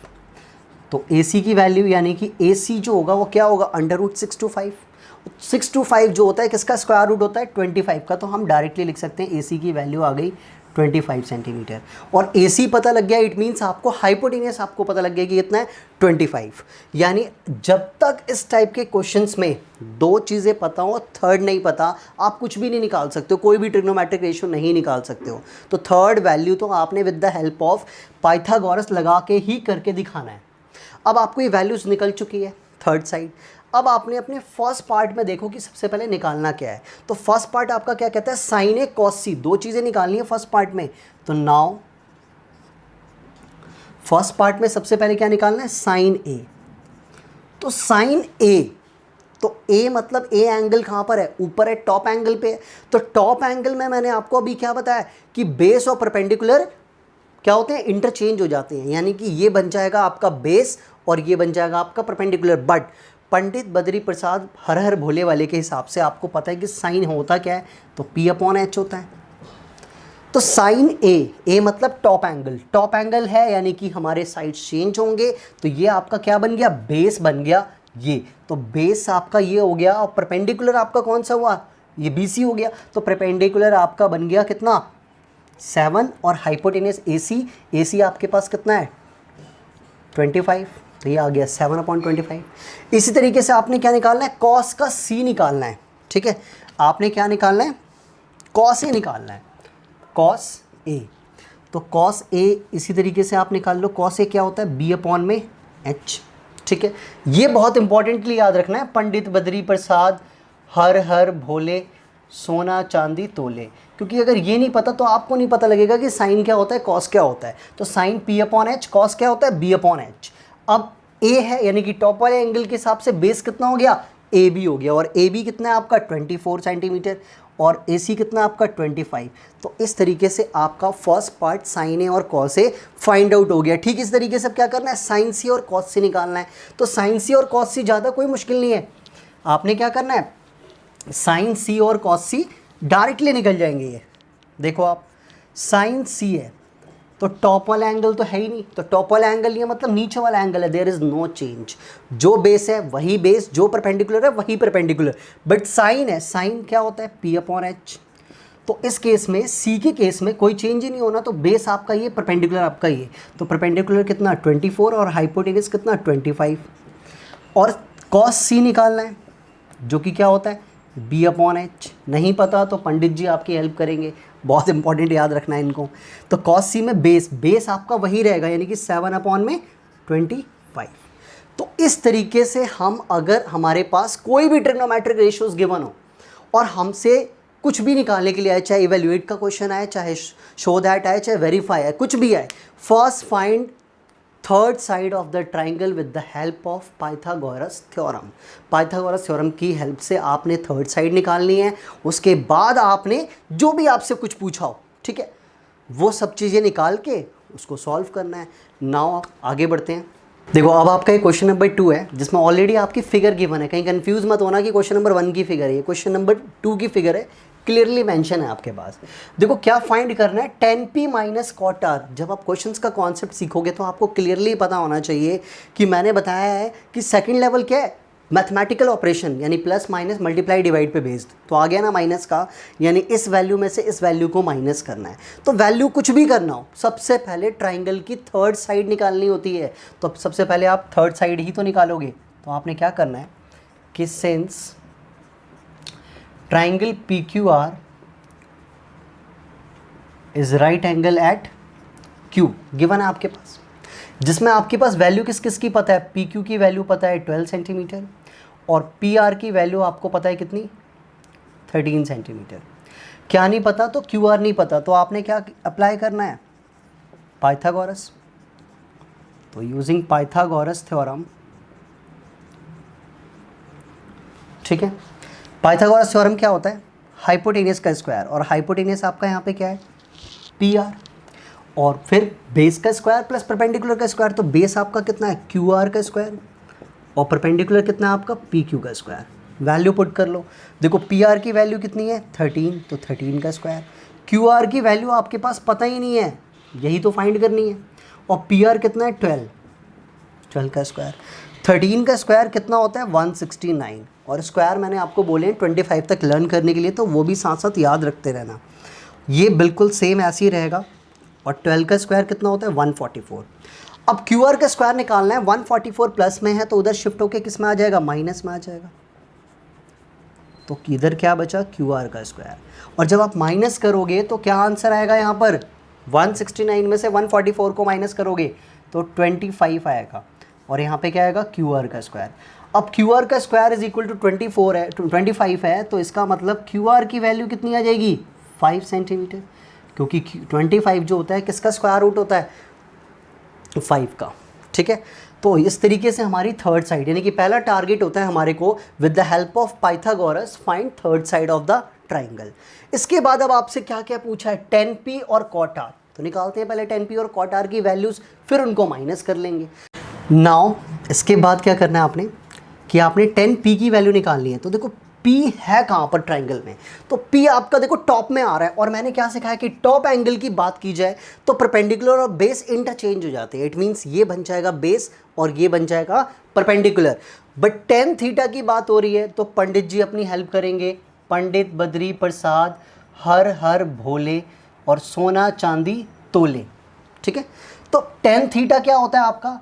तो AC की वैल्यू यानी कि AC जो होगा वो क्या होगा, √625। 625 जो होता है किसका स्क्वायर रूट होता है, 25 का। तो हम डायरेक्टली लिख सकते हैं AC की वैल्यू आ गई 25 सेंटीमीटर। और AC पता लग गया, इट मीन्स आपको हाइपोटेनियस आपको पता लग गया कि कितना है, 25। यानी जब तक इस टाइप के क्वेश्चंस में दो चीज़ें पता हो, थर्ड नहीं पता, आप कुछ भी नहीं निकाल सकते हो, कोई भी ट्रिग्नोमेट्रिक रेशियो नहीं निकाल सकते हो। तो थर्ड वैल्यू तो आपने with the help of Pythagoras लगा के ही करके दिखाना है। अब आपको ये वैल्यूज़ निकल चुकी है थर्ड साइड। अब आपने अपने फर्स्ट पार्ट में देखो कि सबसे पहले निकालना क्या है। तो फर्स्ट पार्ट आपका क्या कहता है, साइन ए कॉस सी, दो चीज़ें निकालनी है फर्स्ट पार्ट में। तो नाउ फर्स्ट पार्ट में सबसे पहले क्या निकालना है, साइन ए। तो साइन ए, तो ए मतलब ए एंगल कहाँ पर है, ऊपर है, टॉप एंगल पे है। तो टॉप एंगल में मैंने आपको अभी क्या बताया कि बेस और परपेंडिकुलर क्या होते हैं, इंटरचेंज हो जाते हैं। यानी कि ये बन जाएगा आपका बेस और ये बन जाएगा आपका परपेंडिकुलर। बट पंडित बद्री प्रसाद हर हर भोले वाले के हिसाब से आपको पता है कि साइन होता क्या है, तो P/H होता है। तो साइन ए मतलब टॉप एंगल, टॉप एंगल है यानी कि हमारे साइड चेंज होंगे। तो ये आपका क्या बन गया, बेस बन गया ये। तो बेस आपका ये हो गया और परपेंडिकुलर आपका कौन सा हुआ, ये BC हो गया। तो परपेंडिकुलर आपका बन गया कितना, 7 और हाइपोटेनियस AC आपके पास कितना है, 25। तो ये आ गया 7/25। इसी तरीके से आपने क्या निकालना है, कॉस का C निकालना है। ठीक है, आपने क्या निकालना है, कॉस A निकालना है, कॉस A। तो कॉस A इसी तरीके से आप निकाल लो। कॉस A क्या होता है, B/H। ठीक है, ये बहुत इंपॉर्टेंटली याद रखना है। पंडित बद्री प्रसाद हर हर भोले सोना चांदी तोले, क्योंकि अगर ये नहीं पता तो आपको नहीं पता लगेगा कि साइन क्या होता है, कॉस क्या होता है। तो साइन P/H, कॉस क्या होता है, B/H। अब A है यानी कि टॉप वाले एंगल के हिसाब से बेस कितना हो गया, AB हो गया। और AB कितना है आपका 24 सेंटीमीटर और AC कितना है आपका 25। तो इस तरीके से आपका फर्स्ट पार्ट साइन ए और कॉस ए फाइंड आउट हो गया। ठीक इस तरीके से अब क्या करना है, साइन सी और कॉस सी निकालना है। तो साइन सी और कॉस सी ज़्यादा कोई मुश्किल नहीं है। आपने क्या करना है, साइन सी और कॉस सी डायरेक्टली निकल जाएंगे। ये देखो आप, साइन सी है तो टॉप वाला एंगल तो है ही नहीं, तो टॉप वाला एंगल ये मतलब नीचे वाला एंगल है, देयर इज नो चेंज। जो बेस है वही बेस, जो परपेंडिकुलर है वही परपेंडिकुलर। बट साइन है, साइन क्या होता है, P/H। तो इस केस में C के केस में कोई चेंज ही नहीं होना। तो बेस आपका ये, परपेंडिकुलर आपका ये। तो परपेंडिकुलर कितना 24 और हाइपोटेनियस कितना 25। और कॉस C निकालना है जो कि क्या होता है, B/H। नहीं पता तो पंडित जी आपकी हेल्प करेंगे, बहुत इंपॉर्टेंट याद रखना है इनको। तो कॉस C में बेस आपका वही रहेगा यानी कि 7/25। तो इस तरीके से हम, अगर हमारे पास कोई भी ट्रिग्नोमेट्रिक रेशियोज गिवन हो और हमसे कुछ भी निकालने के लिए आए, चाहे इवेल्युएट का क्वेश्चन आए, चाहे शो दैट आए, चाहे वेरीफाई आए, कुछ भी आए, first find third side of the triangle with the help of Pythagoras theorem. Pythagoras theorem की हेल्प से आपने थर्ड साइड निकालनी है। उसके बाद आपने जो भी आपसे कुछ पूछा हो, ठीक है, वो सब चीज़ें निकाल के उसको सॉल्व करना है। नाउ आगे बढ़ते हैं। देखो अब आपका ये क्वेश्चन नंबर 2 है जिसमें ऑलरेडी आपकी फिगर गिवन है। कहीं कंफ्यूज मत होना कि क्वेश्चन नंबर 1 की फिगर है, ये क्वेश्चन नंबर 2 की फिगर है, क्लियरली मेंशन है आपके पास। देखो क्या फाइंड करना है, 10p - cot r। जब आप क्वेश्चंस का कॉन्सेप्ट सीखोगे तो आपको क्लियरली पता होना चाहिए कि मैंने बताया है कि सेकंड लेवल क्या है, मैथमेटिकल ऑपरेशन, यानी प्लस माइनस मल्टीप्लाई डिवाइड पे बेस्ड। तो आ गया ना माइनस का, यानी इस वैल्यू में से इस वैल्यू को माइनस करना है। तो वैल्यू कुछ भी करना हो, सबसे पहले ट्राइंगल की थर्ड साइड निकालनी होती है। तो सबसे पहले आप थर्ड साइड ही तो निकालोगे। तो आपने क्या करना है कि since triangle PQR is right angle at Q given है आपके पास, जिसमें आपके पास वैल्यू किस किस की पता है, PQ की वैल्यू पता है 12 सेंटीमीटर और PR की वैल्यू आपको पता है कितनी, 13 सेंटीमीटर। क्या नहीं पता, तो QR नहीं पता। तो आपने क्या अप्लाई करना है, पाइथागोरस। तो यूजिंग पाइथागोरस थ्योरम, ठीक है, पाइथागोरस थ्योरम क्या होता है, हाइपोटेनियस का स्क्वायर, और हाइपोटेनियस आपका यहाँ पे क्या है, PR, और फिर बेस का स्क्वायर प्लस परपेंडिकुलर का स्क्वायर। तो बेस आपका कितना है, QR का स्क्वायर, और परपेंडिकुलर कितना है आपका, PQ का स्क्वायर। वैल्यू पुट कर लो। देखो PR की वैल्यू कितनी है, 13, तो 13 का स्क्वायर। QR की वैल्यू आपके पास पता ही नहीं है, यही तो फाइंड करनी है। और PR कितना है, 12, 12 का स्क्वायर। 13 का स्क्वायर कितना होता है 169, और स्क्वायर मैंने आपको बोले 25 तक लर्न करने के लिए, तो वो भी साथ साथ याद रखते रहना। ये बिल्कुल सेम ऐसे ही रहेगा। और 12 का स्क्वायर कितना होता है 144। अब क्यू आर का स्क्वायर निकालना है, 144 प्लस में है तो उधर शिफ्ट होके किस में आ जाएगा, माइनस में आ जाएगा। तो किधर क्या बचा, क्यू आर का स्क्वायर। और जब आप माइनस करोगे तो क्या आंसर आएगा यहाँ पर, 169 में से 144 को माइनस करोगे तो 25 आएगा। और यहाँ पे क्या आएगा, क्यू आर का स्क्वायर। अब क्यू आर का स्क्वायर इज इक्वल टू 24 है, 25 है, तो इसका मतलब क्यू आर की वैल्यू कितनी आ जाएगी, 5 सेंटीमीटर, क्योंकि 25 जो होता है किसका स्क्वायर रूट होता है, 5 का। ठीक है, तो इस तरीके से हमारी थर्ड साइड, यानी कि पहला टारगेट होता है हमारे को with the help of Pythagoras find third side of the triangle. इसके बाद अब आपसे क्या क्या पूछा है, tan p और cot r, तो निकालते हैं पहले tan p और cot r की वैल्यूज, फिर उनको माइनस कर लेंगे। नाउ इसके बाद क्या करना है आपने, कि आपने tan p की वैल्यू निकालनी है। तो देखो p है कहाँ पर ट्राइंगल में, तो p आपका देखो टॉप में आ रहा है, और मैंने क्या सिखाया कि टॉप एंगल की बात की जाए तो परपेंडिकुलर और बेस इंटरचेंज हो जाते हैं। इट मीन्स ये बन जाएगा बेस और ये बन जाएगा परपेंडिकुलर। बट tan थीटा की बात हो रही है तो पंडित जी अपनी हेल्प करेंगे, पंडित बद्री प्रसाद हर हर भोले और सोना चांदी तोले। ठीक है, तो tan थीटा क्या होता है आपका,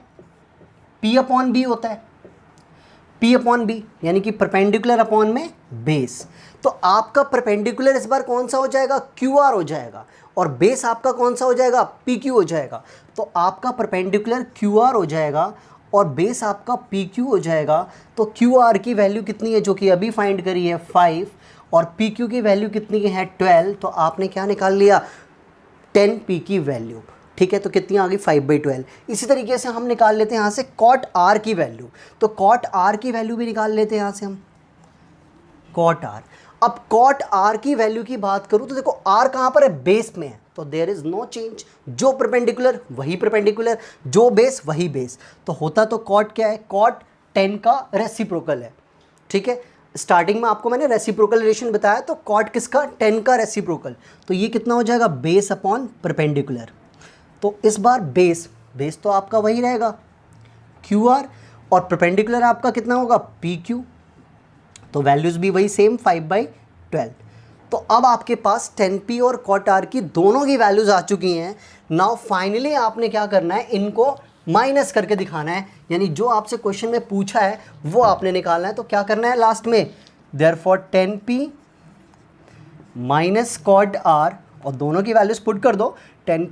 p अपॉन बी होता है, p अपॉन बी यानी कि परपेंडिकुलर अपॉन में बेस। तो आपका परपेंडिकुलर इस बार कौन सा हो जाएगा, क्यू आर हो जाएगा, और बेस आपका कौन सा हो जाएगा, पी क्यू हो जाएगा। तो आपका परपेंडिकुलर क्यू आर हो जाएगा और बेस आपका पी क्यू हो जाएगा। तो क्यू आर की वैल्यू कितनी है, जो कि अभी फाइंड करी है 5, और पी क्यू की वैल्यू कितनी है 12। तो आपने क्या निकाल लिया, 10 पी की वैल्यू। ठीक है, तो कितनी आ गई 5/12। इसी तरीके से हम निकाल लेते हैं यहाँ से कॉट आर की वैल्यू, तो कॉट आर की वैल्यू भी निकाल लेते हैं यहाँ से हम, कॉट आर। अब कॉट आर की वैल्यू की बात करूँ तो देखो आर कहाँ पर है, बेस में है, तो देयर इज नो चेंज, जो परपेंडिकुलर वही परपेंडिकुलर, जो बेस वही बेस। तो होता तो कॉट क्या है, कॉट 10 का रेसिप्रोकल है। ठीक है, स्टार्टिंग में आपको मैंने रेसिप्रोकल रिलेशन बताया, तो कॉट किसका, 10 का रेसिप्रोकल। तो ये कितना हो जाएगा, बेस अपॉन परपेंडिकुलर। तो इस बार बेस तो आपका वही रहेगा क्यू आर, और परपेंडिकुलर आपका कितना होगा, पी क्यू। तो वैल्यूज़ भी वही सेम 5/12। तो अब आपके पास tan p और cot r की दोनों की वैल्यूज़ आ चुकी हैं। नाउ फाइनली आपने क्या करना है, इनको माइनस करके दिखाना है, यानी जो आपसे क्वेश्चन में पूछा है वो आपने निकालना है। तो क्या करना है लास्ट में, therefore tan p minus cot r, और दोनों की वैल्यूज़ पुट कर दो। tan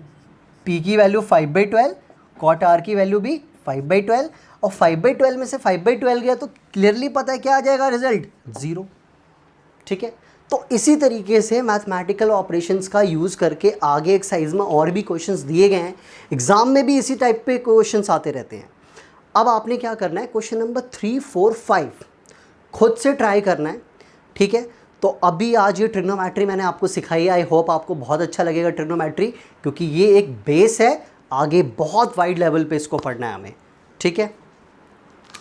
p की वैल्यू 5/12, cot r की वैल्यू भी 5/12, और 5/12 में से 5/12 गया तो क्लियरली पता है क्या आ जाएगा रिजल्ट, 0। ठीक है, तो इसी तरीके से मैथमेटिकल ऑपरेशंस का यूज़ करके आगे एक्सरसाइज में और भी क्वेश्चंस दिए गए हैं, एग्जाम में भी इसी टाइप पे क्वेश्चंस आते रहते हैं। अब आपने क्या करना है, क्वेश्चन नंबर 3, 4, 5 खुद से ट्राई करना है। ठीक है, तो अभी आज ये ट्रिग्नोमेट्री मैंने आपको सिखाई है, आई होप आपको बहुत अच्छा लगेगा ट्रिग्नोमेट्री, क्योंकि ये एक बेस है, आगे बहुत वाइड लेवल पे इसको पढ़ना है हमें। ठीक है।